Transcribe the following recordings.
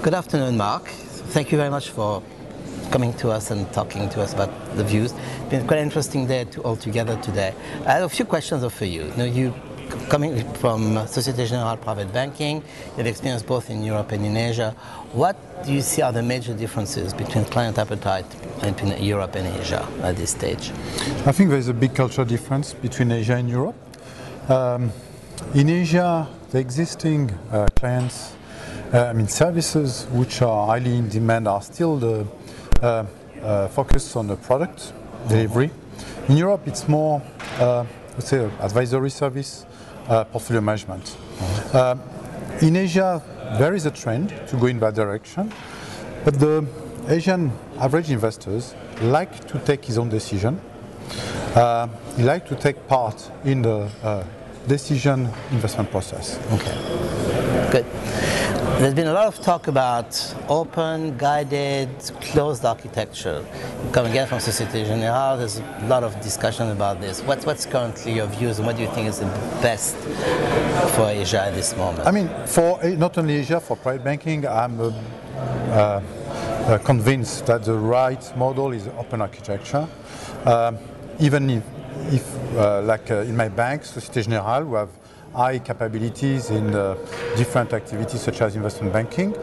Good afternoon, Marc. Thank you very much for coming to us and talking to us about the views. It's been quite an interesting day all together today. I have a few questions for you. You coming from Société Générale Private Banking, you've experienced both in Europe and in Asia. What do you see are the major differences between client appetite between Europe and Asia at this stage? I think there's a big cultural difference between Asia and Europe. In Asia, the existing clients, services which are highly in demand are still the focus on the product delivery. In Europe, it's more, let's say, advisory service, portfolio management. In Asia, there is a trend to go in that direction, but the Asian average investors like to take his own decision. He like to take part in the decision investment process. Okay, good. There's been a lot of talk about open, guided, closed architecture. You come again from Société Générale, there's a lot of discussion about this. What's currently your views and what do you think is the best for Asia at this moment? For not only Asia, for private banking, I'm convinced that the right model is open architecture. Even if like in my bank, Société Générale, we have high capabilities in different activities such as investment banking.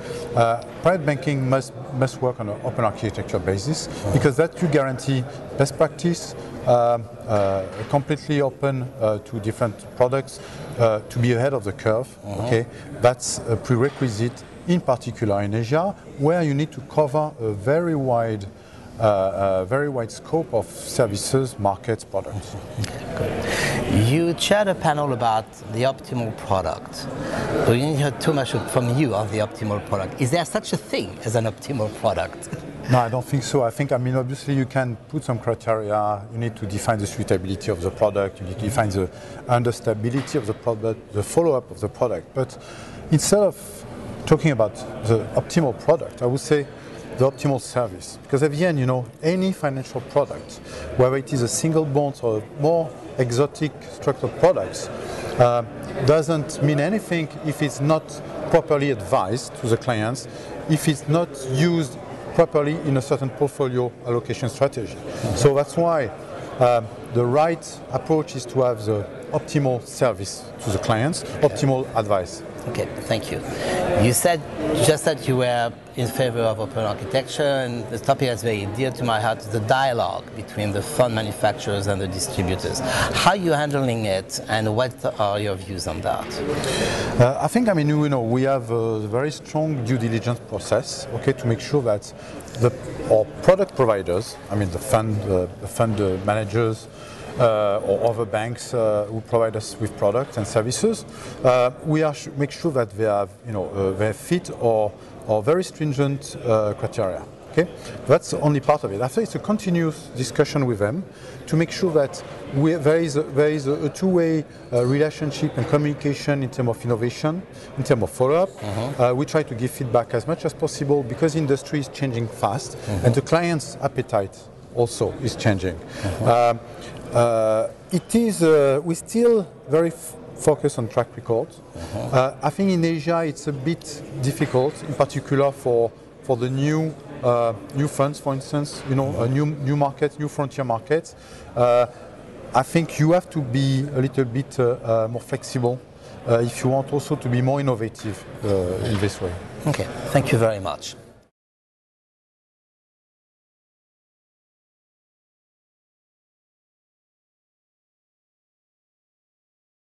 Private banking must work on an open architecture basis because that you guarantee best practice, completely open to different products, to be ahead of the curve. Okay, that's a prerequisite in particular in Asia, where you need to cover a very wide scope of services, markets, products. Good. You chaired a panel about the optimal product. We didn't hear too much from you on the optimal product. Is there such a thing as an optimal product? No, I don't think so. Obviously you can put some criteria. You need to define the suitability of the product. You need to define the understandability of the product, the follow-up of the product. But instead of talking about the optimal product, I would say the optimal service. Because at the end, any financial product, whether it is a single bond or more exotic structured products, doesn't mean anything if it's not properly advised to the clients, if it's not used properly in a certain portfolio allocation strategy. So that's why the right approach is to have the optimal service to the clients, optimal advice. Okay, thank you. You said just that you were in favor of open architecture, and the topic that's very dear to my heart is the dialogue between the fund manufacturers and the distributors. How are you handling it, and what are your views on that? I think, we have a very strong due diligence process, to make sure that our product providers, the fund managers, or other banks who provide us with products and services, we make sure that they have, they fit or very stringent criteria. Okay, that's only part of it. After, it's a continuous discussion with them to make sure that there is a two-way relationship and communication in terms of innovation, in terms of follow-up. We try to give feedback as much as possible because industry is changing fast, and the client's appetite also is changing. We still very focused on track record. I think in Asia it's a bit difficult, in particular for the new funds, for instance, new markets, new frontier markets. I think you have to be a little bit more flexible if you want also to be more innovative in this way. Okay, thank you very much.